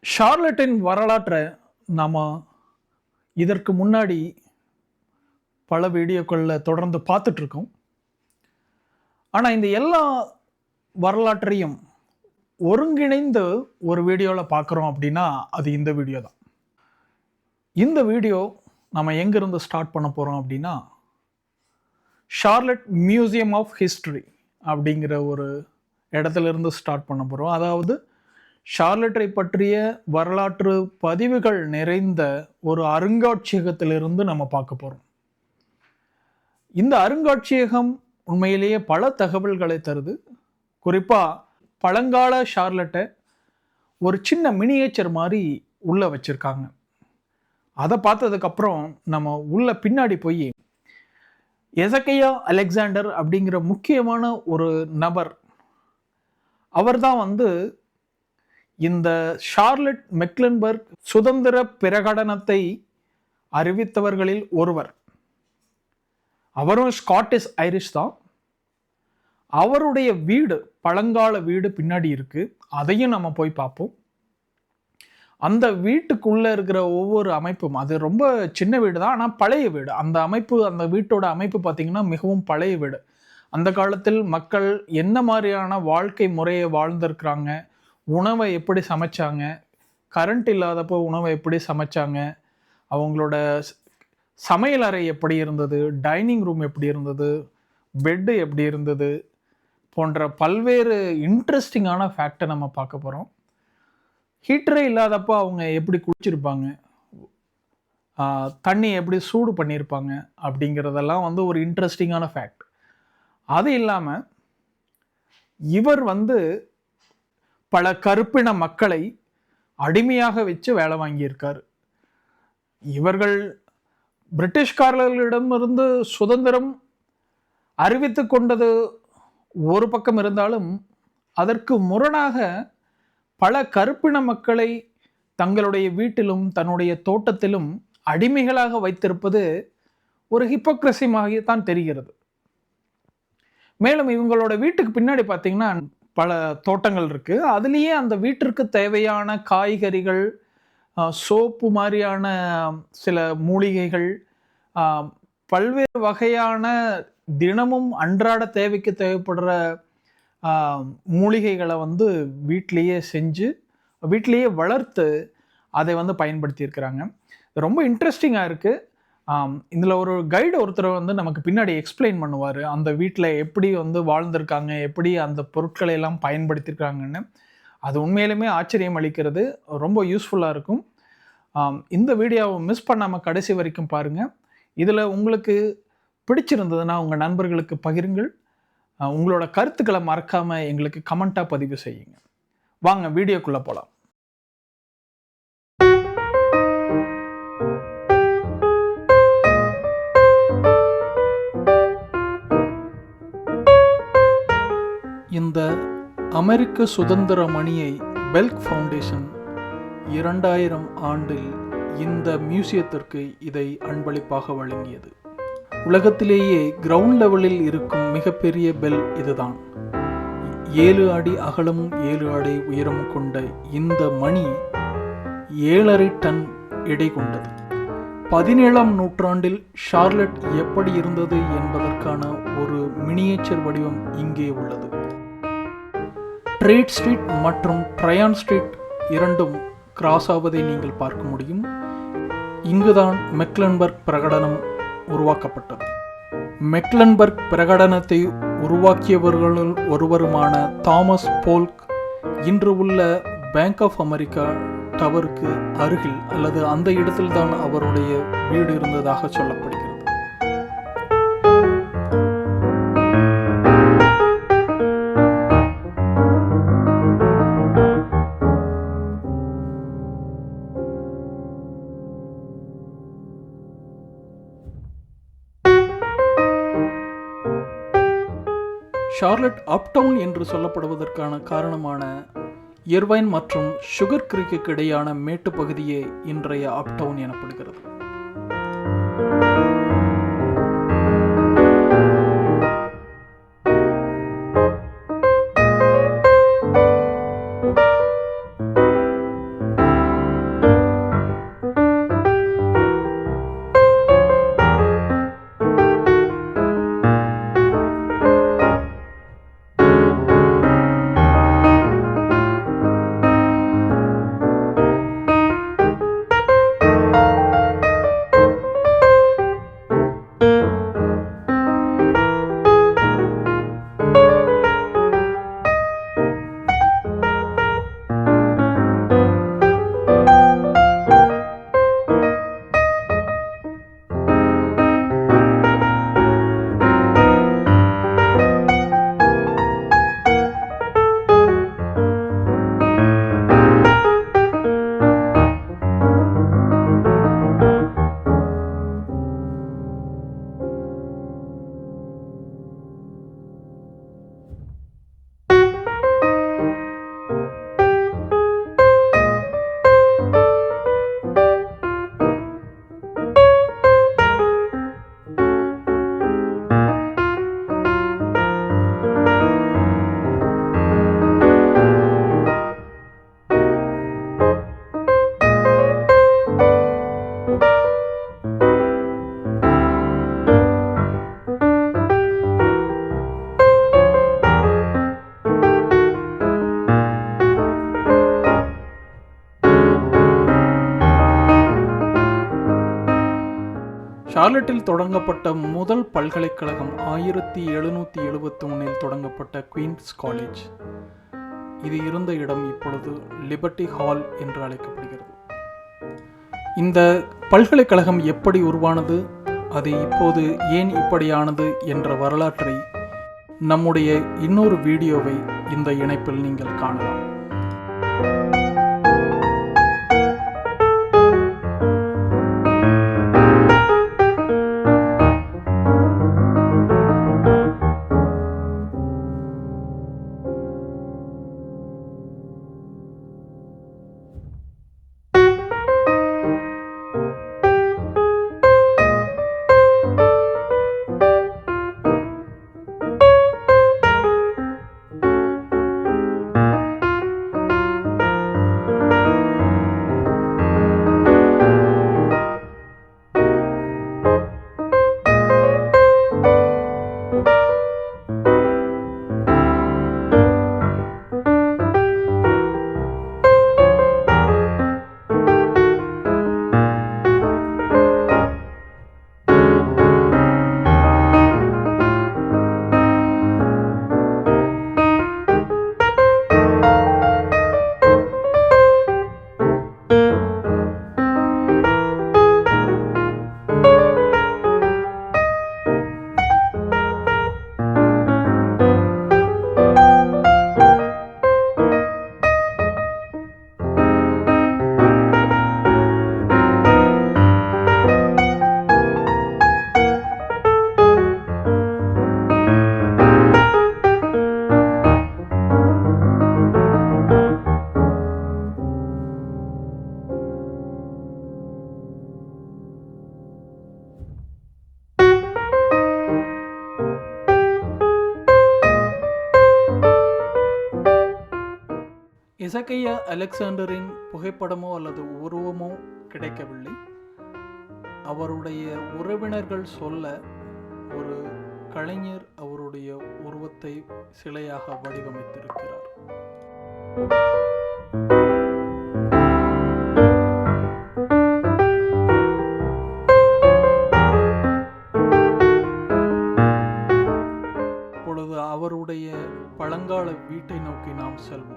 ஷார்லட்டின் வரலாற்றை நாம் இதற்கு முன்னாடி பல வீடியோக்களில் தொடர்ந்து பார்த்துட்ருக்கோம். ஆனால் இந்த எல்லா வரலாற்றையும் ஒருங்கிணைந்து ஒரு வீடியோவில் பார்க்குறோம் அப்படின்னா அது இந்த வீடியோ தான். இந்த வீடியோ நம்ம எங்கேருந்து ஸ்டார்ட் பண்ண போகிறோம் அப்படின்னா, ஷார்லட் மியூசியம் ஆஃப் ஹிஸ்டரி அப்படிங்கிற ஒரு இடத்துலேருந்து ஸ்டார்ட் பண்ண போகிறோம். அதாவது ஷார்லட்டை பற்றிய வரலாற்று பதிவுகள் நிறைந்த ஒரு அருங்காட்சியகத்திலிருந்து நம்ம பார்க்க போகிறோம். இந்த அருங்காட்சியகம் உண்மையிலேயே பல தகவல்களை தருது. குறிப்பாக பழங்கால ஷார்லட்டை ஒரு சின்ன மினியேச்சர் மாதிரி உள்ளே வச்சுருக்காங்க. அதை பார்த்ததுக்கப்புறம் நம்ம உள்ள பின்னாடி போய் எசக்கையா அலெக்சாண்டர் அப்படிங்கிற முக்கியமான ஒரு நபர், அவர் தான் இந்த ஷார்லட் மெக்லன்பர்க் சுதந்திர பிரகடனத்தை அறிவித்தவர்களில் ஒருவர். அவரும் ஸ்காட்டிஷ் ஐரிஷ் தான். அவருடைய வீடு, பழங்கால வீடு பின்னாடி இருக்கு. அதையும் நம்ம போய் பார்ப்போம். அந்த வீட்டுக்குள்ள இருக்கிற ஒவ்வொரு அமைப்பும், அது ரொம்ப சின்ன வீடு தான், ஆனால் பழைய வீடு. அந்த வீட்டோட அமைப்பு பார்த்தீங்கன்னா மிகவும் பழைய வீடு. அந்த காலத்தில் மக்கள் என்ன மாதிரியான வாழ்க்கை முறையை வாழ்ந்திருக்கிறாங்க, உணவை எப்படி சமைச்சாங்க, கரண்ட் இல்லாதப்போ உணவை எப்படி சமைச்சாங்க, அவங்களோட சமையல் அறை எப்படி இருந்தது, டைனிங் ரூம் எப்படி இருந்தது, பெட்டு எப்படி இருந்தது போன்ற பல்வேறு இன்ட்ரெஸ்டிங்கான ஃபேக்டை நம்ம பார்க்க போகிறோம். ஹீட்டரே இல்லாதப்போ அவங்க எப்படி குளிச்சிருப்பாங்க, தண்ணி எப்படி சூடு பண்ணியிருப்பாங்க அப்படிங்கிறதெல்லாம் ஒரு இன்ட்ரெஸ்டிங்கான ஃபேக்ட். அது இல்லாமல் இவர் பல கருப்பின மக்களை அடிமையாக வச்சு வேலை வாங்கியிருக்காரு. இவர்கள் பிரிட்டிஷ்காரர்களிடமிருந்து சுதந்திரம் அறிவித்து கொண்டது ஒரு பக்கம் இருந்தாலும், அதற்கு முரணாக பல கருப்பின மக்களை தங்களுடைய வீட்டிலும் தன்னுடைய தோட்டத்திலும் அடிமைகளாக வைத்திருப்பது ஒரு ஹிப்போக்ரஸியாகத்தான் தெரிகிறது. மேலும் இவங்களோட வீட்டுக்கு பின்னாடி பார்த்தீங்கன்னா பல தோட்டங்கள் இருக்கு. அதுலேயே அந்த வீட்டிற்கு தேவையான காய்கறிகள், சோப்பு மாதிரியான சில மூலிகைகள், பல்வேறு வகையான தினமும் அன்றாட தேவைக்கு தேவைப்படுற மூலிகைகளை வீட்டிலேயே செஞ்சு வீட்டிலேயே வளர்த்து அதை பயன்படுத்தியிருக்கிறாங்க. ரொம்ப இன்ட்ரெஸ்டிங்காக இருக்குது. இதில் ஒரு கைடு ஒருத்தர் நமக்கு பின்னாடி எக்ஸ்பிளைன் பண்ணுவார், அந்த வீட்டில் எப்படி வாழ்ந்திருக்காங்க, எப்படி அந்த பொருட்களை எல்லாம் பயன்படுத்தியிருக்காங்கன்னு. அது உண்மையிலுமே ஆச்சரியம் அளிக்கிறது, ரொம்ப யூஸ்ஃபுல்லாக இருக்கும். இந்த வீடியோவை மிஸ் பண்ணாமல் கடைசி வரைக்கும் பாருங்கள். இதில் உங்களுக்கு பிடிச்சிருந்ததுன்னா உங்கள் நண்பர்களுக்கு பகிருங்கள். உங்களோட கருத்துக்களை மறக்காமல் எங்களுக்கு கமெண்ட்டாக பதிவு செய்யுங்க. வாங்க வீடியோக்குள்ளே போகலாம். இந்த அமெரிக்க சுதந்திர மணியை பெல்க் ஃபவுண்டேஷன் 2000 ஆண்டில் இந்த மியூசியத்திற்கு இதை அன்பளிப்பாக வழங்கியது. உலகத்திலேயே கிரவுண்ட் லெவலில் இருக்கும் மிகப்பெரிய பெல் இதுதான். 7 அடி அகலமும் 7 அடி உயரமும் கொண்ட இந்த மணி 7.5 டன் எடை கொண்டது. 17ஆம் நூற்றாண்டில் ஷார்லட் எப்படி இருந்தது என்பதற்கான ஒரு மினியேச்சர் வடிவம் இங்கே உள்ளது. ட்ரேட் ஸ்ட்ரீட் மற்றும் ட்ரையான் ஸ்ட்ரீட் இரண்டும் கிராஸ் ஆவதை நீங்கள் பார்க்க முடியும். இங்குதான் மெக்லன்பர்க் பிரகடனம் உருவாக்கப்பட்டது. மெக்லன்பர்க் பிரகடனத்தை உருவாக்கியவர்களுள் ஒருவருமான தாமஸ் போல்க் இன்று உள்ள பேங்க் ஆஃப் அமெரிக்கா டவருக்கு அருகில் அல்லது அந்த இடத்தில்தான் அவருடைய வீடு இருந்ததாக சொல்லப்படுகிறது. ஷார்லட் அப்டவுன் என்று சொல்லப்படுவதற்கான காரணமான இர்வைன் மற்றும் சுகர் கிரீக்கு இடையான மேட்டு பகுதியே இன்றைய அப்டவுன் எனப்படுகிறது. ஷார்லட்டில் தொடங்கப்பட்ட முதல் பல்கலைக்கழகம் 1771 தொடங்கப்பட்ட குயின்ஸ் காலேஜ். இது இருந்த இடம் இப்பொழுது லிபர்ட்டி ஹால் என்று அழைக்கப்படுகிறது. இந்த பல்கலைக்கழகம் எப்படி உருவானது, அது இப்போது ஏன் இப்படியானது என்ற வரலாற்றை நம்முடைய இன்னொரு வீடியோவை இந்த இணைப்பில் நீங்கள் காணலாம். எசக்கையா அலெக்சாண்டரின் புகைப்படமோ அல்லது உருவமோ கிடைக்கவில்லை. அவருடைய உறவினர்கள் சொல்ல ஒரு கலைஞர் அவருடைய உருவத்தை சிலையாக வடிவமைத்திருக்கிறார். இப்பொழுது அவருடைய பழங்கால வீட்டை நோக்கி நாம் செல்வோம்.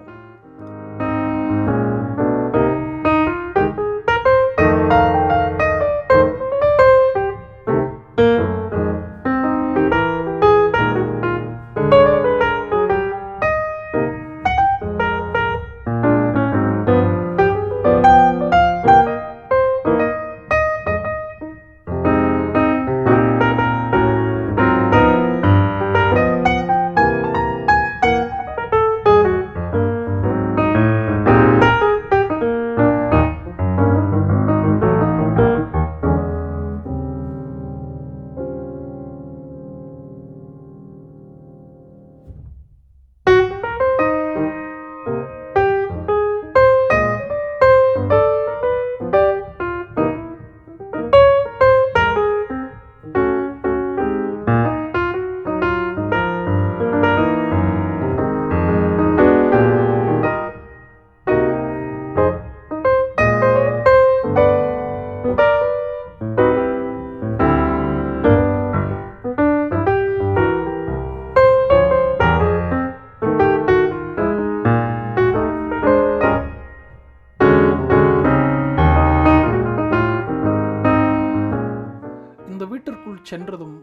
சென்றதும்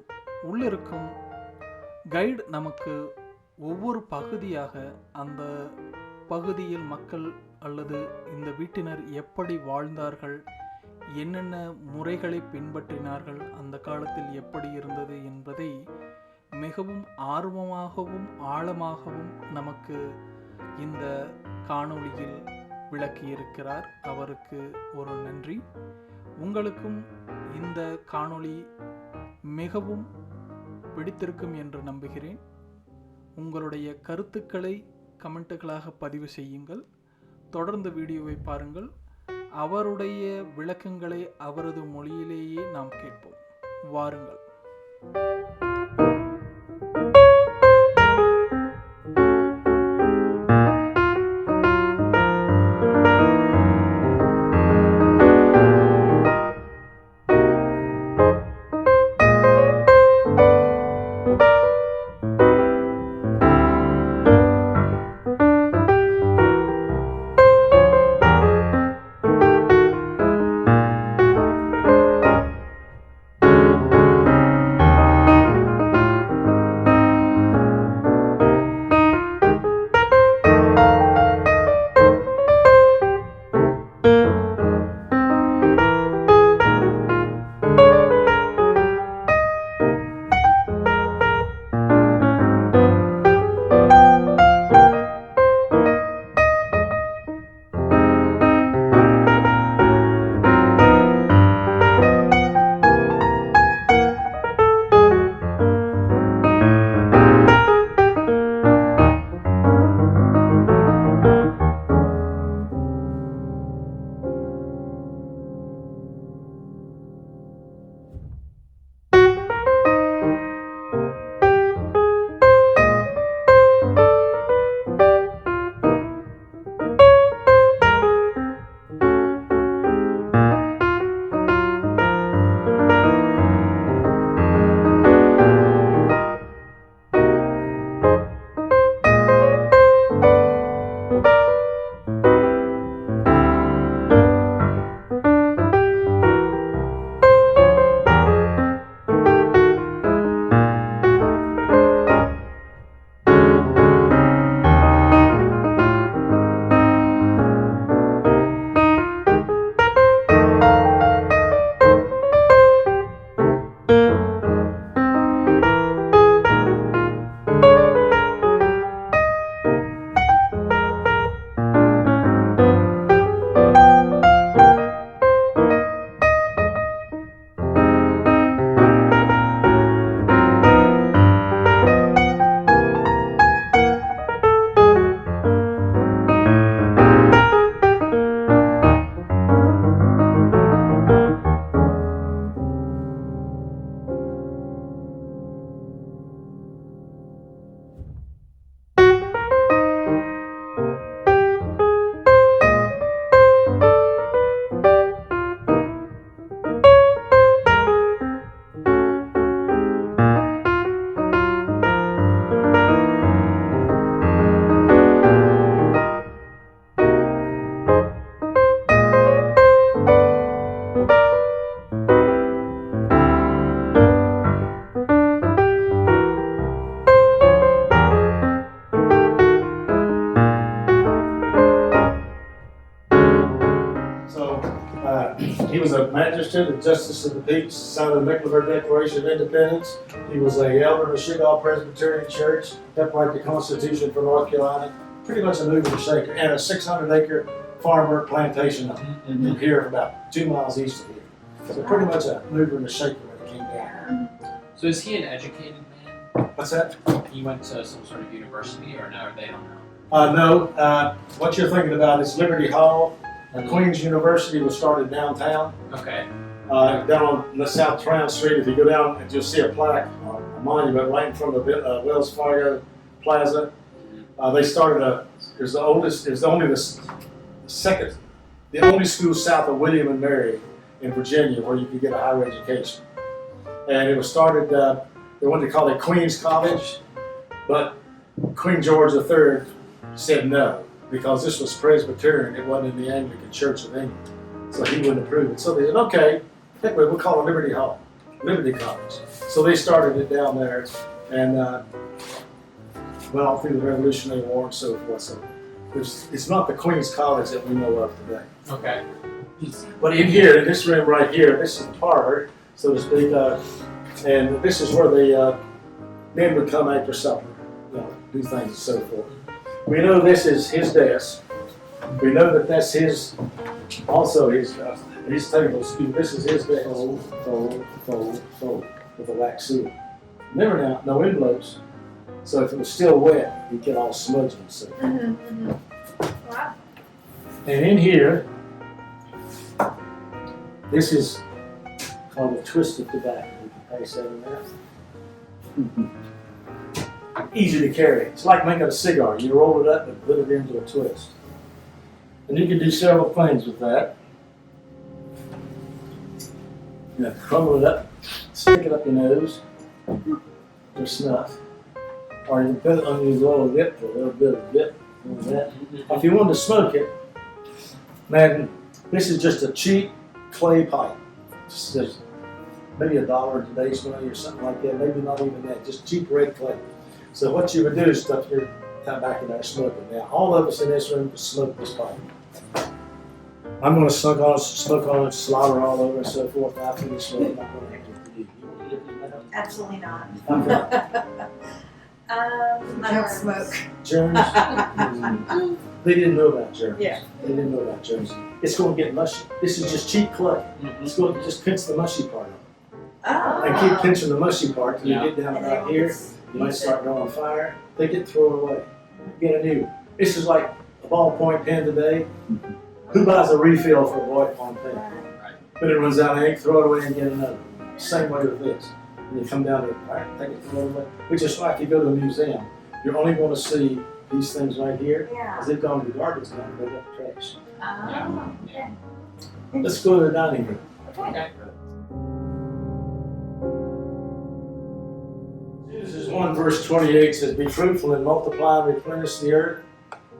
உள்ளிருக்கும் கைடு நமக்கு ஒவ்வொரு பகுதியாக அந்த பகுதியில் மக்கள் அல்லது இந்த வீட்டினர் எப்படி வாழ்ந்தார்கள், என்னென்ன முறைகளை பின்பற்றினார்கள், அந்த காலத்தில் எப்படி இருந்தது என்பதை மிகவும் ஆர்வமாகவும் ஆழமாகவும் நமக்கு இந்த காணொளியில் விளக்கியிருக்கிறார். அவருக்கு ஒரு நன்றி. உங்களுக்கும் இந்த காணொளி மிகவும் பிடித்திருக்கும் என்று நம்புகிறேன். உங்களுடைய கருத்துக்களை கமெண்ட்டுகளாக பதிவு செய்யுங்கள். தொடர்ந்து வீடியோவை பாருங்கள். அவருடைய விளக்கங்களை அவரது மொழியிலேயே நாம் கேட்போம். வாருங்கள். So he was a magistrate and justice of the peace, signed the Mecklenburg Declaration of Independence. He was a elder of the Shigal Presbyterian Church, helped write the Constitution for North Carolina. Pretty much a mover and shaker, and a 600-acre farmer plantation in here about 2 miles east of here. So pretty much a mover and a shaker when it came down. So is he an educated man? What's that? He went to some sort of university, or no? They don't know. No. What you're thinking about is Liberty Hall. Queen's University was started downtown. Okay. Down on the South Crown Street. If you go down, you'll see a plaque, a monument right in front of the Wells Fargo Plaza. They started it was the only school south of William and Mary in Virginia where you could get a higher education. And it was started, they wanted to call it Queen's College, but Queen George III said no, because this was Presbyterian, it wasn't in the Anglican Church of England. So he wouldn't approve it. So they said, okay, we'll call it Liberty Hall, Liberty College. So they started it down there, and well, through the Revolutionary War and so forth. So it's not the Queen's College that we know of today. Okay. But in here, in this room right here, this is the parlor, so to speak, and this is where the men would come after supper, do things and so forth. We know this is his desk. We know that that's his table. This is his desk. Fold with a wax seal. Remember now, no envelopes. So if it was still wet, you'd get all smudged and so forth. Wow. And in here, this is called a twist of tobacco. You can pass that in there. Easy to carry. It's like making a cigar. You roll it up and put it into a twist. And you can do several things with that. You know, crumble it up, stick it up your nose, or snuff. Or you can put it on your little lip for a little bit of dip. If you wanted to smoke it, man, this is just a cheap clay pipe. Just maybe $1 in today's money or something like that. Maybe not even that. Just cheap red clay. So what you would do is stuff your tobacco in there, smoke it. Now, all of us in this room smoke this pipe. I'm going to smoke on it, slobber all over and so forth. After this smoke, I'm not going to have to do. You want to do that? Absolutely not. Okay. I don't smoke. Germs? They didn't know about germs. Yeah. They didn't know about germs. It's going to get mushy. This is just cheap clay. It's going to just pinch the mushy part of it. Oh. And keep pinching the mushy part till you get down about here. You might start going fire. They get thrown away. Get a new one. This is like a ballpoint pen today. Who buys a refill for a ballpoint pen? Right. When it runs out of ink, throw it away and get another. Same way with this. When you come down to it, all right, take it, throw it away. Which is like you go to a museum. You're only going to see these things right here. Yeah. Because they've gone to the garbage can, they got the trash. Oh, okay. Let's go to the dining room. Okay. Genesis 1 verse 28 says, "Be fruitful and multiply and replenish the earth.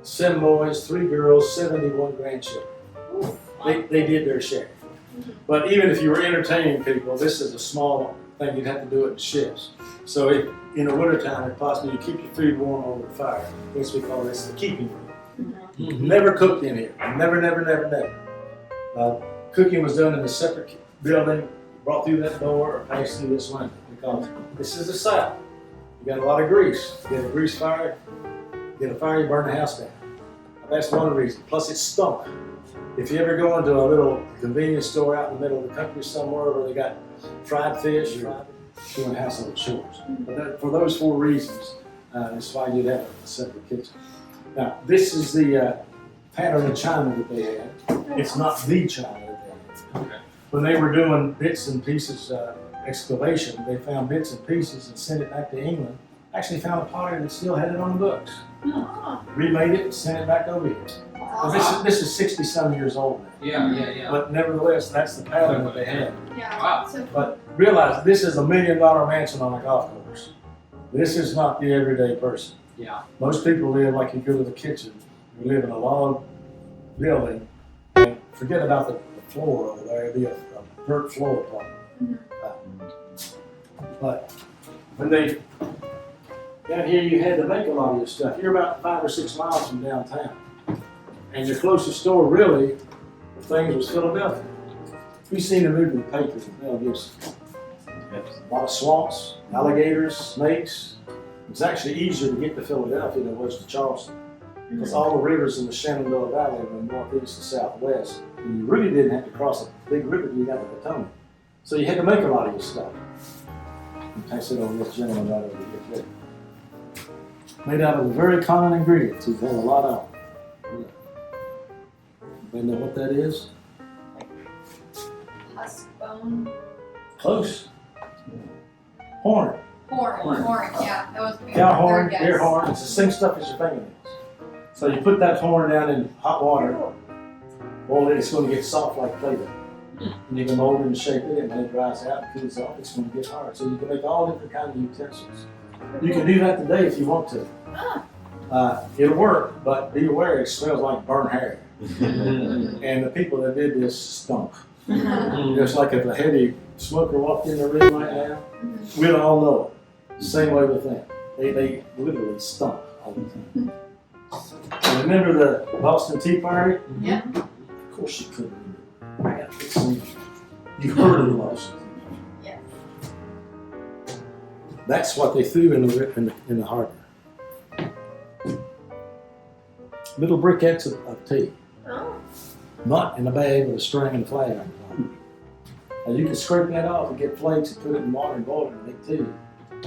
7 boys, 3 girls, 71 grandchildren." They did their share. But even if you were entertaining people, this is a small thing. You'd have to do it in shifts. So if in the wintertime, if possible, you keep your food warm over the fire. That's we call this the keeping room. Never cooked in here. Never. Cooking was done in a separate building, brought through that door or passed through this window, because this is the South. You got a lot of grease. You get a grease fire, get a fire, you burn the house down. That's one reason. Plus it stunk. If you ever go into a little convenience store out in the middle of the country somewhere where they got fried fish, you're doing household chores. But for those 4 reasons, that's why you'd have a separate kitchen. Now, this is the pattern of china that they had. It's not the china that they had. Okay. When they were doing bits and pieces excavation, they found bits and pieces and sent it back to England. Actually found a pottery that still had it on the books. Remade it and sent it back over here. Now, this is 60-some years old now. Yeah. But nevertheless, that's the pattern that they had. Wow. But realize this is a $1 million mansion on a golf course. This is not the everyday person. Yeah. Most people live like you go to the kitchen. You live in a log building, and forget about the floor over there. It'd be a dirt floor apartment. But when they down here, you had to make a lot of your stuff. You're about 5 or 6 miles from downtown, and your closest store really things was Philadelphia. We've seen the movie in the papers with Mel Gibson. A lot of swamps, alligators, snakes. It's actually easier to get to Philadelphia than it was to Charleston. Because all the rivers in the Shenandoah Valley were northeast and southwest. And you really didn't have to cross a big river till you got to Potomac. So you had to make a lot of your stuff. You pass it on this gentleman right over here. Made out of a very common ingredient. So you have a lot of them. You know what that is? Husk bone. Close. Horn. Horn, yeah. That was my Cow horn, third guess. deer horn. It's the same stuff as your fingernails. So you put that horn down in hot water, boil it, it's going to get soft like Play-Doh. And you can mold it and shape it, and when it dries out and cools off, it's going to get hard. So you can make all different kinds of utensils. You can do that today if you want to. It'll work, but be aware it smells like burnt hair. And the people that did this stunk. Just like if a heavy smoker walked in the room right now, we'd all know it. Same way with them. They literally stunk all the time. And remember the Boston Tea Party? Yeah. Of course you couldn't remember. You heard of the Boston Tea Party. Yeah. That's what they threw in the harbor. Little briquettes of tea. Oh. Not in a bag with a string and a flag on it. Now you can scrape that off and get flakes and put it in water and boil it and make tea.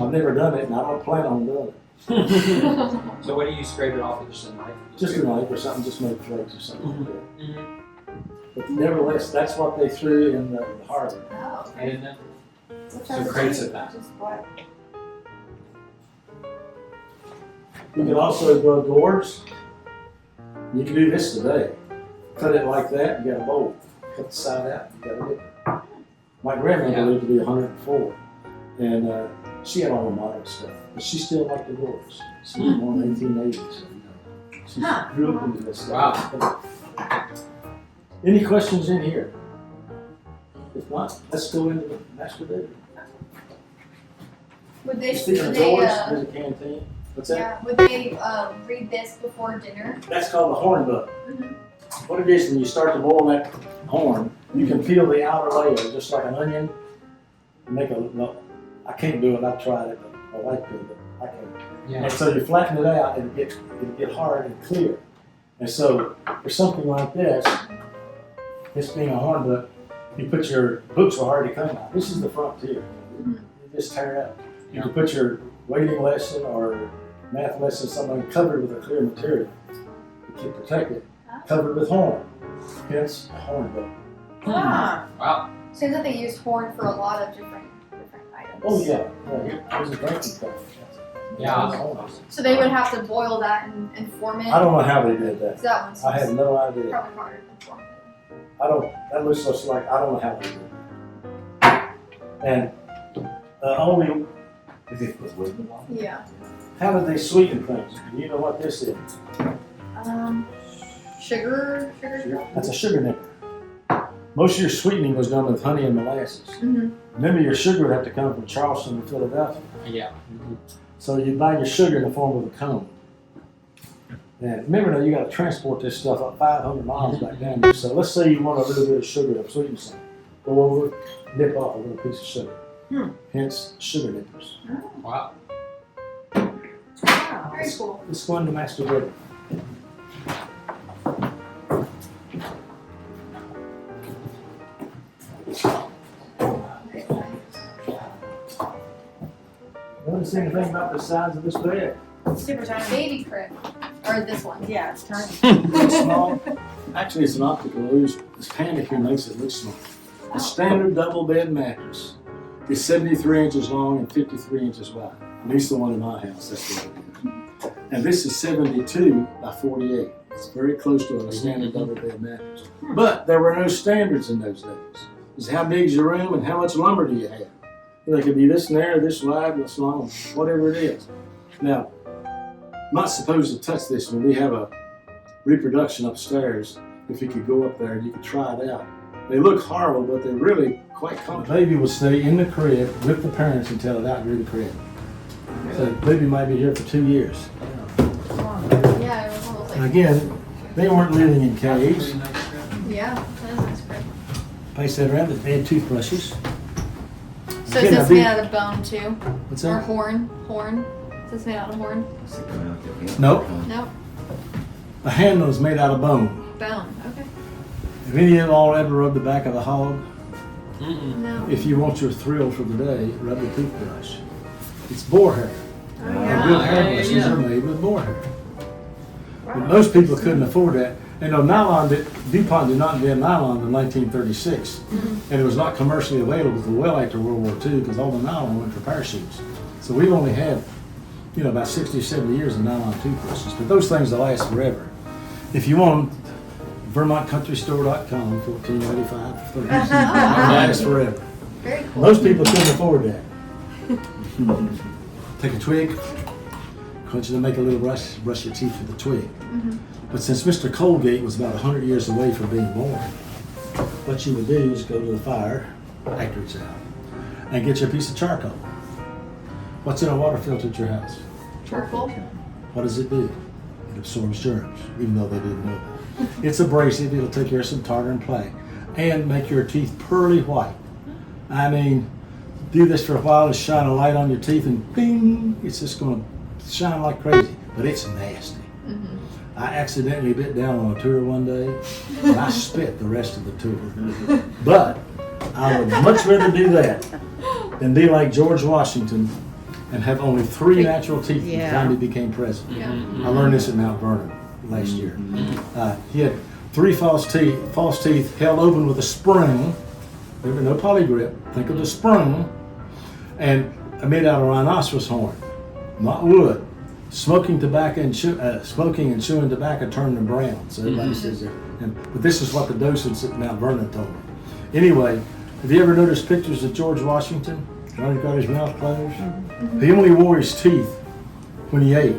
I've never done it and I don't plan on doing it. So what do you scrape it off with, just a knife? Just a knife or something, just make flakes or something like that. But nevertheless, that's what they threw in the harbor. Oh. I didn't know. What So type of crates tea? of that. Just what? You can also grow gourds. You can do this today. Cut it like that, you got a bowl. Cut the side out, you got a whip. My grandmother lived to be 104, and she had all the modern stuff, but she still liked the gourds. She was born in 1880, so she grew up into this stuff. Wow. Any questions in here? If not, let's go into the master bedroom. Would they, Speaking of doors, there's a canteen. What's that? yeah, would they read this before dinner? That's called the horn book. Mhm. What it is, when you start to boil that horn, you can peel the outer layer just like an onion. Make a, no, I can't do it, I've tried it, but I like to, but I can't. Yeah. And so you flatten it out and it'll get hard and clear. And so for something like this being a horn book, you put your books will hardly come out. This is the frontier. You just tear it out. You can put your waiting lesson or math lesson, something covered with a clear material. You can protect it, covered with horn. Hence, a horn book. Ah, Wow. Seems like they used horn for a lot of different items. Oh yeah, there's a drinking cup. Yeah. So they would have to boil that and form it. I don't know how they did that. 'Cause that one seems I have no idea. probably harder than form. That looks just like, I don't know how they did that. And only, Yeah. how did they sweeten things? Do you know what this is? Sugar. That's a sugar nipper. Most of your sweetening was done with honey and molasses. Mm-hmm. Remember, your sugar would have to come from Charleston to Philadelphia. Yeah. So you buy your sugar in the form of a cone. And remember now, you got to transport this stuff up 500 miles back down here. So let's say you want a little bit of sugar to sweeten something. Go over, nip off a little piece of sugar. Hence, sugar nippers. Wow. wow. Very cool. Let's go into master bedroom. Notice anything about the size of this bed? Super tiny. Baby crib. Or this one. Yeah, it's tiny. It's small. Actually, it's an optical illusion. This panic here makes it look small. The standard double bed mattress is 73 inches long and 53 inches wide. At least the one in my house, that's what it is. And this is 72 by 48. It's very close to a standard double bed mattress. But there were no standards in those days. It's how big is your room and how much lumber do you have? It could be this narrow, this wide, this long, whatever it is. Now, I'm not supposed to touch this one. We have a reproduction upstairs. If you could go up there, you could try it out. They look horrible, but they're really quite comfortable. The baby will stay in the crib with the parents until it outgrew the crib. So the baby might be here for 2 years. Yeah, it was almost And like. again, they weren't living in caves. Yeah. Yeah, that is a nice grip. Paste that around. They had toothbrushes. So Again, is this I made out of bone too? What's Or that? horn? Horn? Is this made out of horn? Nope. Nope. The handle is made out of bone. Bone. Okay. Have any of y'all ever rubbed the back of a hog? No. If you want your thrill for the day, rub the toothbrush. It's boar hair. Oh, And yeah. good hairbrushes are made with boar hair. But most people couldn't afford that. And DuPont did not invent nylon in 1936. And it was not commercially available until well after World War II because all the nylon went for parachutes. So we've only had, about 60 or 70 years of nylon toothbrushes. But those things will last forever. If you want them, VermontCountryStore.com, $14.95 for 30 years. It'll last forever. Very cool. Most people couldn't afford that. Take a twig, crunch it and make a little brush your teeth with the twig. But since Mr. Colgate was about 100 years away from being born, what you would do is go to the fire after it's out and get you a piece of charcoal. What's in a water filter at your house? Charcoal. What does it do? It absorbs germs, even though they didn't know that. It's abrasive, it'll take care of some tartar and plaque and make your teeth pearly white. I mean, do this for a while and shine a light on your teeth and bing, it's just gonna shine like crazy, but it's nasty. I accidentally bit down on a tour one day and I spit the rest of the tour. But I would much rather do that than be like George Washington and have only 3 natural teeth by the time he became president. Yeah. I learned this at Mount Vernon last year. He had 3 false teeth held open with a spring. There was no polygrip. Think of the spring. And made out of rhinoceros horn, not wood. Smoking tobacco and smoking and chewing tobacco turned them brown. So everybody says that. But this is what the docents at Mount Vernon told me. Anyway, have you ever noticed pictures of George Washington? He's got his mouth closed. He only wore his teeth when he ate.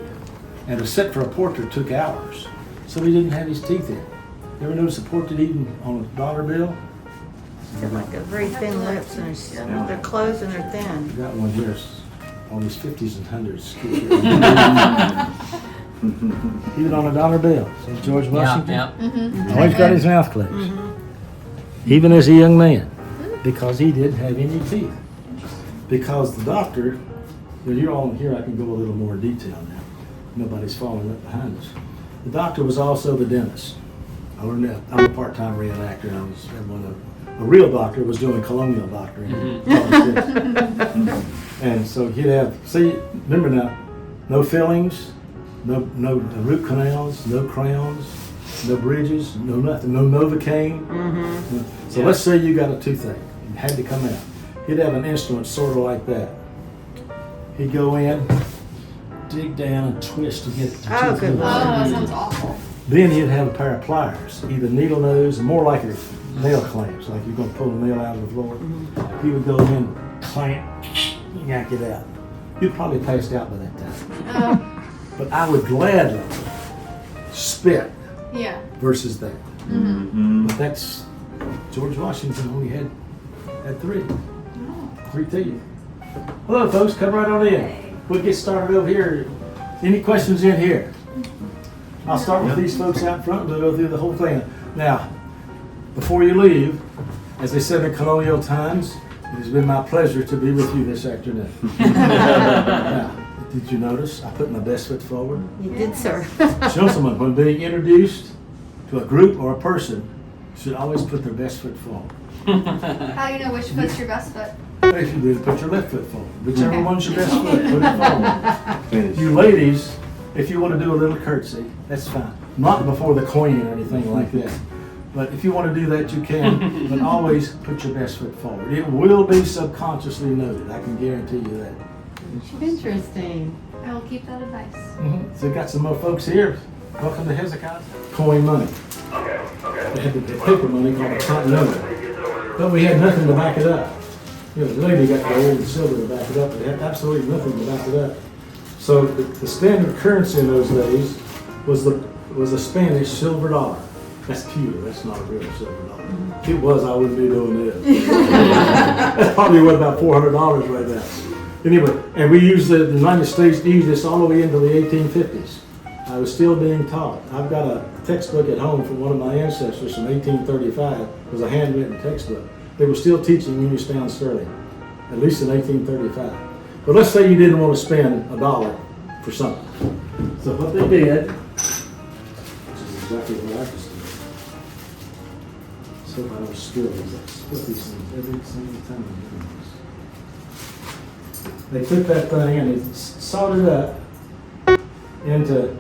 And to sit for a portrait took hours. So he didn't have his teeth in. You ever notice a portrait eaten on a dollar bill? Like a very thin lips and they're closed and they're thin. Got one here. All these 50s and 100s. Even on a dollar bill. So George Washington always got his mouth closed. Even as a young man. Because he didn't have any teeth. Because the doctor, you're all here, I can go a little more in detail now. Nobody's following up behind us. The doctor was also the dentist. I learned that. I'm a part-time reenactor and I was a real doctor was doing colonial doctoring. And so he'd have, remember now, no fillings, no root canals, no crowns, no bridges, no nothing, no Novocaine. So let's say you got a toothache, it had to come out. He'd have an instrument sort of like that. He'd go in, dig down and twist to get the tooth good loose. Oh, that sounds awful. Then he'd have a pair of pliers, either needle nose, more like nail clamps, like you're going to pull a nail out of the floor. He would go in, clamp, yank it out. You'd probably passed out by that time. But I would gladly spit Yeah. versus that. But that's, George Washington only had 3 teeth. Hello folks, come right on in. We'll get started over here. Any questions in here? I'll start with these folks out front and we'll go through the whole thing. Now, before you leave, as they said in colonial times, it has been my pleasure to be with you this afternoon. Now, did you notice I put my best foot forward? You did, sir. Gentlemen, when being introduced to a group or a person, should always put their best foot forward. How do you know which foot's your best foot? If you do, put your left foot forward. Whichever Okay. one's your best foot, put it forward. You ladies, if you want to do a little curtsy, that's fine. Not before the queen or anything like that. But if you want to do that, you can. But always put your best foot forward. It will be subconsciously noted. I can guarantee you that. Interesting. I will keep that advice. So we've got some more folks here. Welcome to Hezekiah. Coin money. They had the paper money called the continental. But we had nothing to back it up. The lady got gold and silver to back it up, but they had absolutely nothing to back it up. So the standard currency in those days was a Spanish silver dollar. That's pewter. That's not a real silver dollar. If it was, I wouldn't be doing this. That's probably worth about $400 right now. Anyway, and we used the United States used this all the way into the 1850s. I was still being taught. I've got a textbook at home from one of my ancestors from 1835. It was a handwritten textbook. They were still teaching Unionstown sterling, at least in 1835. But let's say you didn't want to spend $1 for something. So what they did, which is exactly what I just did. So I don't spill these. I split these things every single time I'm doing this. They took that thing and they sawed it up into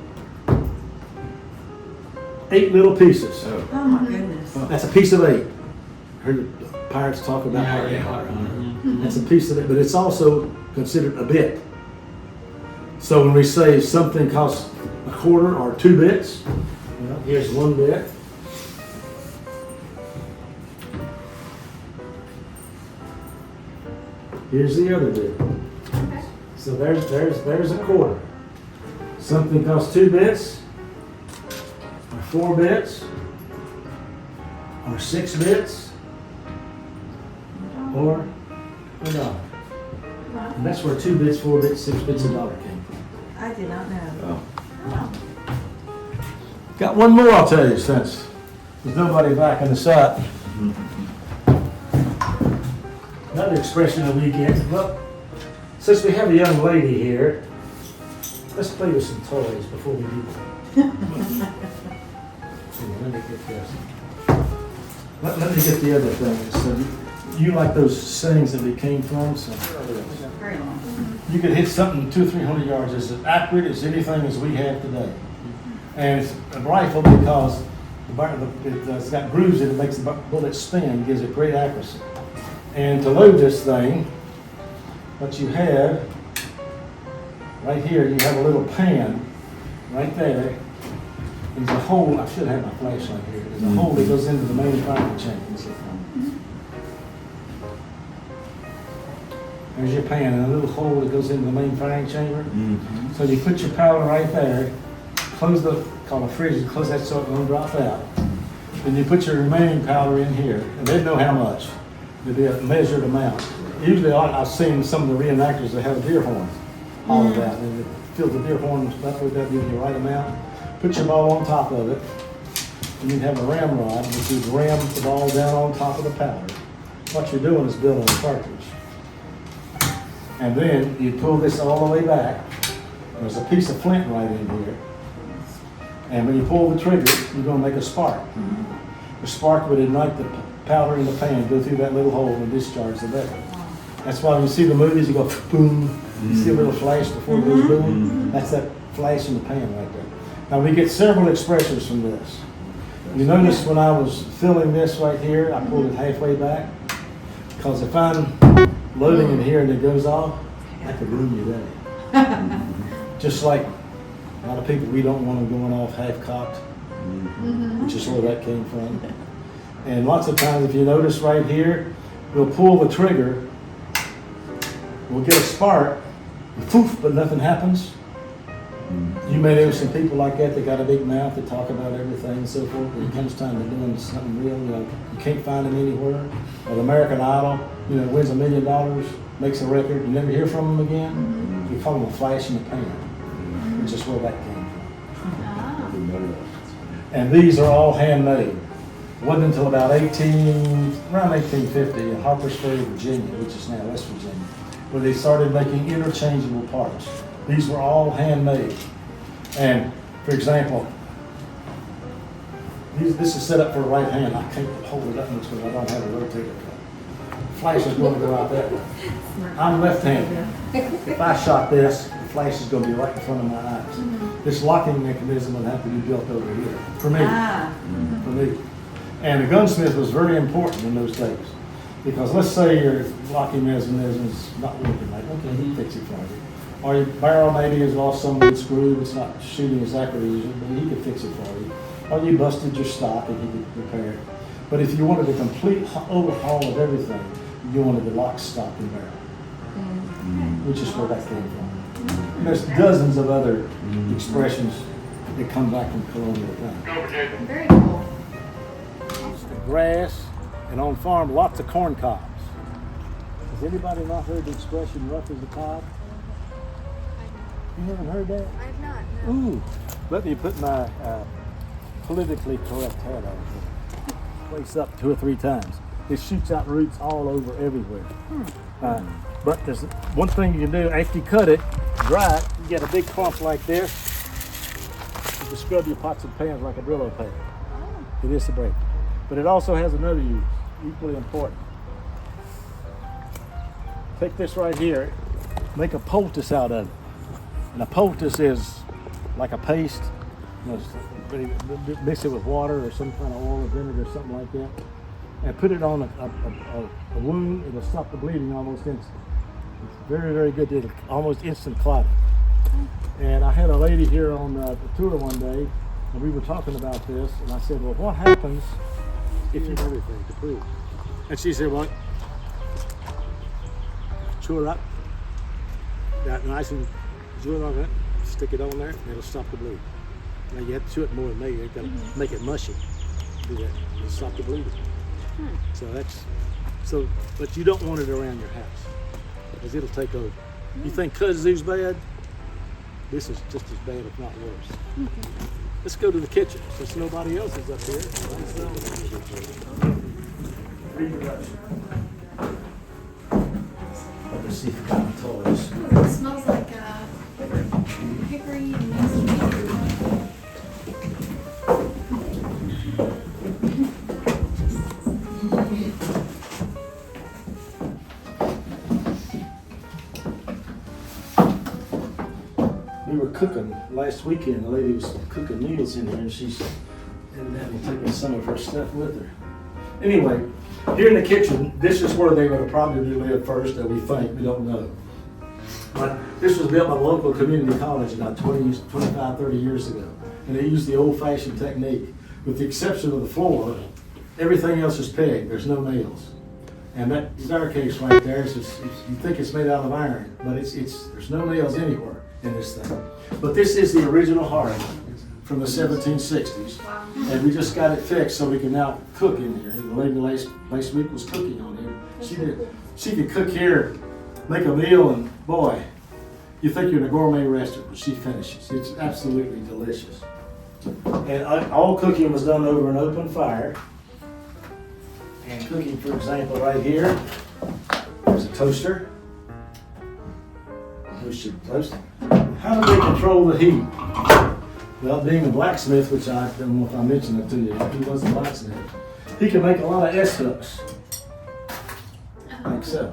8 little pieces. Oh my goodness. That's a piece of 8. Heard the pirates talk about how they are. That's a piece of it, but it's also considered a bit. So when we say something costs a quarter or 2 bits, well, here's 1 bit. Here's the other bit. So there's a quarter. Something costs 2 bits, or 4 bits, or 6 bits, or $1. And that's where 2 bits, 4 bits, 6 bits, $1 came from. I did not know. Got one more I'll tell you since there's nobody backing us up. Another expression that we get, well, since we have a young lady here, let's play with some toys before we do that. Let me get this. Let me get the other thing. So you like those sayings that we came from? So Very long. you could hit something 200 or 300 yards as accurate as anything as we have today. And it's a rifle because it's got grooves in it, makes the bullet spin, gives it great accuracy. And to load this thing, what you have right here, you have a little pan right there. There's a hole. I should have my flashlight here. There's a hole that goes into the main firing chamber. There's your pan, and a little hole that goes into the main firing chamber. So you put your powder right there. Close call a fridge. Close that so it won't drop out. Then you put your remaining powder in here, and they know how much. It'll be a measured amount. Usually, I've seen some of the reenactors that have a deer horn hollowed out, and it fills the deer horn up with that, gives you the right amount. Put your ball on top of it, and you have a ramrod, which is ram the ball down on top of the powder. What you're doing is building a cartridge. And then you pull this all the way back. There's a piece of flint right in here. And when you pull the trigger, you're going to make a spark. The spark would ignite the powder in the pan, go through that little hole and discharge the better. That's why when you see the movies, you go boom. You see a little flash before it goes boom. That's that flash in the pan right there. Now we get several expressions from this. You notice when I was filling this right here, I pulled it halfway back. Because if I'm loading in here and it goes off, I could ruin your day. Just like a lot of people, we don't want them going off half-cocked, which is where that came from. And lots of times, if you notice right here, we'll pull the trigger, we'll get a spark, poof, but nothing happens. You may know some people like that got a big mouth that talk about everything and so forth. When it comes time to doing something real, you can't find them anywhere. Or the American Idol, wins $1 million, makes a record, you never hear from them again. We call them a flash in the pan, which is where that came from. And these are all handmade. It wasn't until about around 1850 in Harpersburg, Virginia, which is now West Virginia, where they started making interchangeable parts. These were all handmade. And for example, this is set up for a right hand. I can't hold it up much because I don't have a rotator cuff. Flash is going to go out that way. I'm left-handed. If I shot this, the flash is going to be right in front of my eyes. This locking mechanism would have to be built over here for me. For me. And the gunsmith was very important in those days. Because let's say your locking mechanism is not working right. Okay, he fix it for you. Or your barrel maybe has lost some good screw, it's not shooting as accurately as you, but he could fix it for you. Or you busted your stock and he could repair it. But if you wanted a complete overhaul of everything, you wanted the lock, stock, and barrel. Which is where that came from. And there's dozens of other expressions that come back from colonial times. Very cool. Grass, and on farm, lots of corn cobs. Has anybody not heard the expression rough as a cob? You haven't heard that? I have not, no. Ooh, Let me put my politically correct hat on. Place up 2 or 3 times. It shoots out roots all over everywhere. But there's one thing you can do after you cut it, dry it, you get a big clump like this. You can scrub your pots and pans like a Brillo pad. It is a break. But it also has another use, equally important. Take this right here, make a poultice out of it. And a poultice is like a paste. Mix it with water or some kind of oil or vinegar or something like that. And put it on a wound. It'll stop the bleeding almost instant. It's very, very good. It'll almost instant clotting. And I had a lady here on the tour one day, and we were talking about this, and I said, well, what happens if you do everything to prove? And she said, well, chew it up, that nice and chew it on it, stick it on there, and it'll stop the bleeding. Now you have to chew it more than me. You've got to make it mushy. Do that. It'll stop the bleeding. So but you don't want it around your house because it'll take over. You think kudzu's bad? This is just as bad, if not worse. Let's go to the kitchen since nobody else is up here. Let's see if we got toys. Ooh, it smells like hickory and mashed We were cooking last weekend. The lady was cooking meals in here, and she's evidently taking some of her stuff with her. Anyway, here in the kitchen, this is where they would have probably lived first, that we think. We don't know. But this was built by the local community college about 25, 30 years ago. And they used the old-fashioned technique. With the exception of the floor, everything else is pegged. There's no nails. And that staircase right there, you think it's made out of iron, but there's no nails anywhere in this thing. But this is the original hearth from the 1760s. Wow. And we just got it fixed so we can now cook in here. The lady last week was cooking on here. She could cook here, make a meal, and boy, you think you're in a gourmet restaurant, but she finishes. It's absolutely delicious. And all cooking was done over an open fire. And cooking, for example, right here, there's a toaster. Toast. How do they control the heat? Well, being a blacksmith, which I don't know if I mentioned it to you, he was a blacksmith. He can make a lot of S-hooks, like so.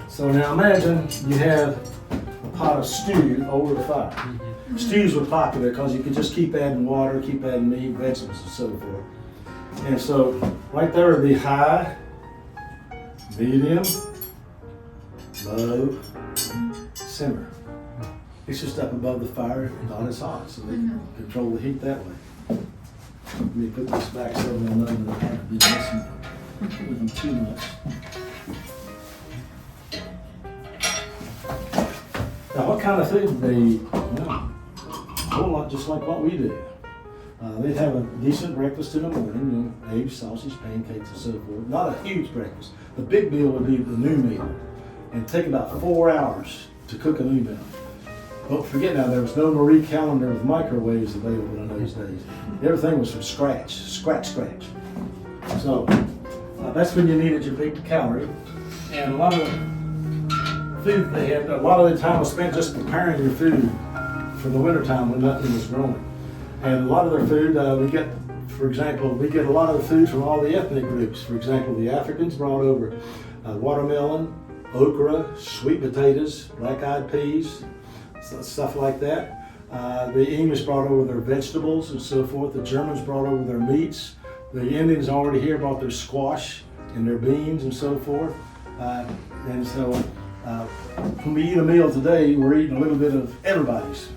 So now imagine you have a pot of stew over the fire. Stews were popular because you could just keep adding water, keep adding meat, vegetables, and so forth. And so right there would be high, medium, low, simmer. It's just up above the fire and not as hot, so they can control the heat that way. Let me put this back so they'll know that I haven't been messing with them too much. Now, what kind of food do they eat? Well, a whole lot just like what we do. They'd have a decent breakfast in the morning, eggs, sausage, pancakes, and so forth. Not a huge breakfast. The big meal would be the new meal, and take about 4 hours to cook a new meal. Don't forget now, there was no Marie Callender with microwaves available in those days. Everything was from scratch. So that's when you needed your big calorie, and a lot of food they had. A lot of the time was spent just preparing your food for the wintertime when nothing was growing. And a lot of their food, we get a lot of the food from all the ethnic groups. For example, the Africans brought over watermelon, okra, sweet potatoes, black-eyed peas, stuff like that. The English brought over their vegetables and so forth. The Germans brought over their meats. The Indians already here brought their squash and their beans and so forth. And so when we eat a meal today, we're eating a little bit of everybody's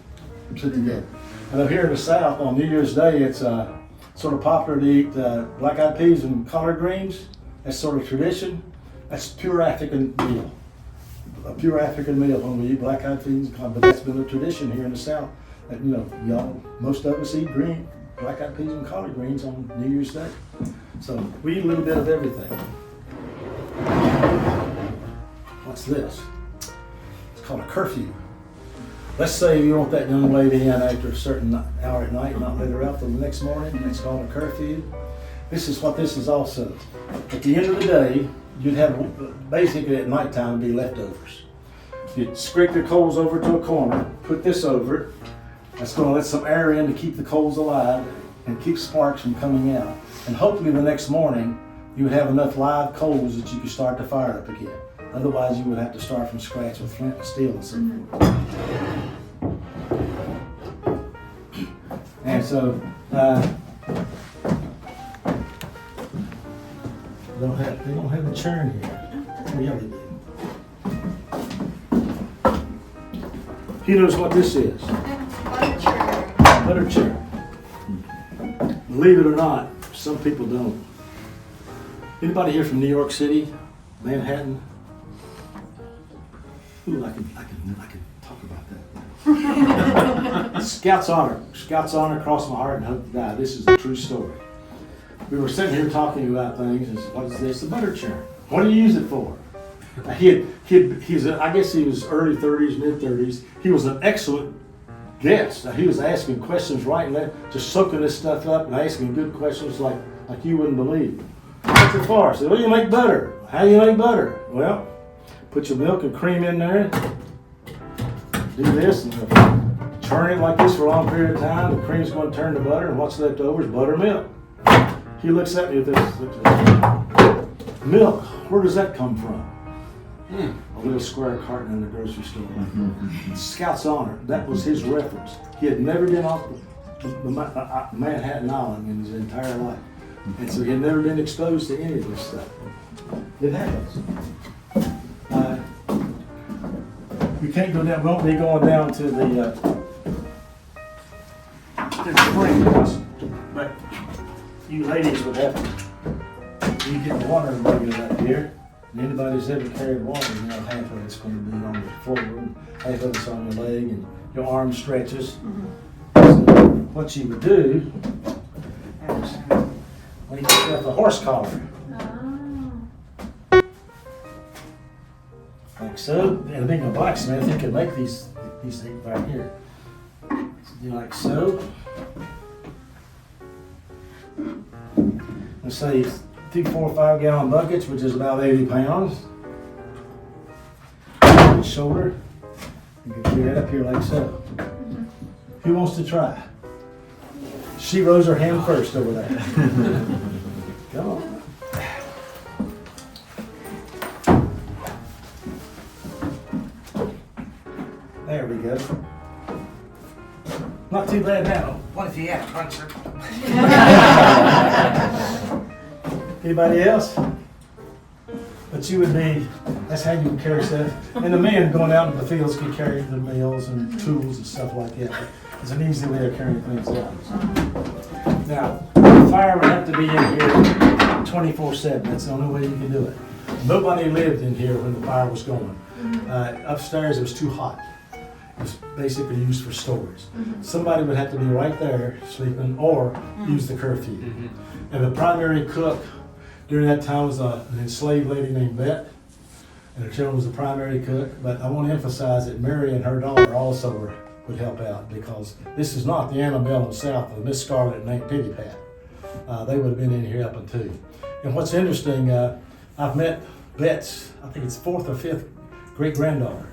put together. And up here in the South, on New Year's Day, it's sort of popular to eat black-eyed peas and collard greens. That's sort of tradition. That's pure African meal. A pure African meal when we eat black-eyed peas and collard, but that's been a tradition here in the South. That, most of us eat black-eyed peas and collard greens on New Year's Day. So we eat a little bit of everything. What's this? It's called a curfew. Let's say you want that young lady in after a certain hour at night, not let her out till the next morning. It's called a curfew. This is what this is also. At the end of the day, you'd have, basically at nighttime, would be leftovers. You'd scrape your coals over to a corner, put this over it. That's going to let some air in to keep the coals alive and keep sparks from coming out. And hopefully the next morning, you would have enough live coals that you could start the fire up again. Otherwise, you would have to start from scratch with flint and steel and so forth. And so, they don't have a churn here. Well, yeah, they do. He knows what this is. Butter churn. Believe it or not, some people don't. Anybody here from New York City, Manhattan? Ooh, I can talk about that. Scouts honor cross my heart and hope to die. This is a true story. We were sitting here talking about things, and what is this? A butter churn. What do you use it for? I guess he was early 30s, mid 30s. He was an excellent guest. He was asking questions right and left, just soaking this stuff up and asking good questions like you wouldn't believe. What's it for? I said, well, you make butter. How do you make butter? Well, put your milk and cream in there. Do this and churn it like this for a long period of time. The cream's going to turn to butter, and what's left over is buttermilk. He looks at me with this. Milk, where does that come from? A little square carton in the grocery store. Scout's honor, that was his reference. He had never been off the Manhattan Island in his entire life. And so he had never been exposed to any of this stuff. It happens. We can't go down, we won't be going down to the spring house, but you ladies would have to, you get the water bucket up here. And anybody who's ever carried water, you know, half of it's going to be on the floor, and half of it's on your leg, and your arm stretches. So what you would do is make yourself a horse collar. Like so. And being a blacksmith, you can make these things right here. So do like so. Let's say 2 4 or 5 gallon buckets, which is about 80 pounds. Shoulder. You can clear it up here like so. Who wants to try? She rose her hand first over there. Come on. There we go. Not too bad now. What if you had a puncher? Anybody else? But you would be, that's how you would carry stuff. And the men going out in the fields could carry the meals and tools and stuff like that. It's an easy way of carrying things out. Now, the fire would have to be in here 24/7. That's the only way you can do it. Nobody lived in here when the fire was going. Upstairs it was too hot. It was basically used for storage. Somebody would have to be right there sleeping or use the curfew. And the primary cook during that time was an enslaved lady named Bet, and her children was the primary cook. But I want to emphasize that Mary and her daughter also would help out, because this is not the antebellum South of Miss Scarlett and Aunt Pitty Pat. They would have been in here helping too. And what's interesting, I've met Bet's, I think it's 4th or 5th great-granddaughter.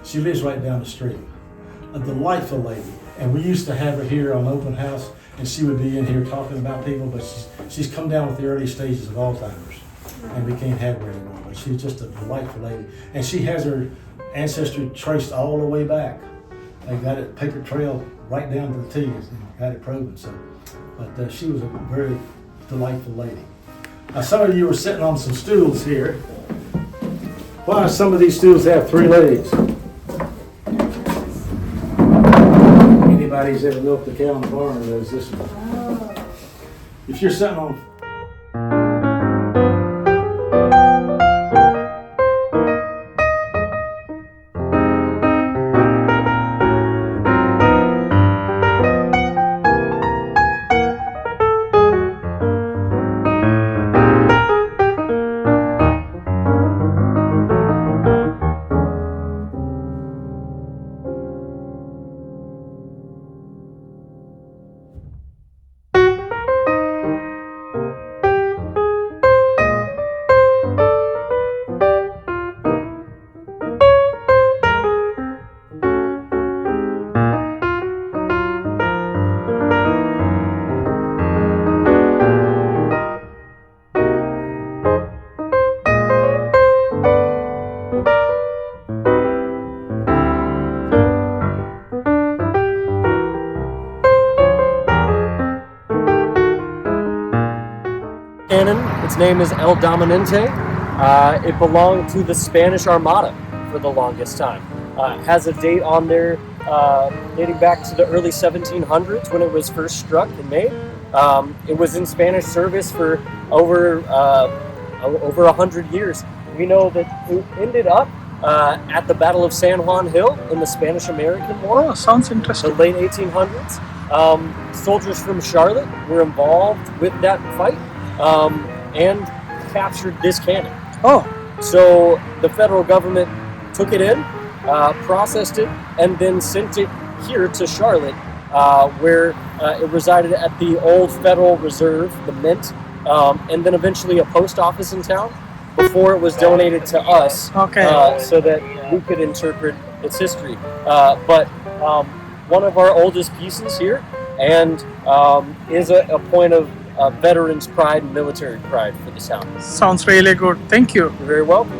She lives right down the street. A delightful lady. And we used to have her here on open house, and she would be in here talking about people, but she's come down with the early stages of Alzheimer's, and we can't have her anymore. But she's just a delightful lady. And she has her ancestry traced all the way back. They got it paper trail right down to the T and got it proven. So, but she was a very delightful lady. Now, some of you were sitting on some stools here. Why do some of these stools have 3 legs? Anybody's ever milked a cow in the barn knows this one. If you're sitting on cannon. Its name is El Dominante. It belonged to the Spanish Armada for the longest time. Has a date on there dating back to the early 1700s when it was first struck and made. It was in Spanish service for over 100 years. We know that it ended up at the Battle of San Juan Hill in the Spanish-American War. Oh, sounds The interesting. late 1800s. Soldiers from Charlotte were involved with that fight and captured this cannon. Oh, So the federal government took it in, processed it, and then sent it here to Charlotte, where it resided at the old Federal Reserve, the Mint, and then eventually a post office in town before it was donated to us, okay. so that we could interpret its history. But one of our oldest pieces here, and is a point of veterans' pride and military pride for this town. Sounds really good. Thank you. You're very welcome.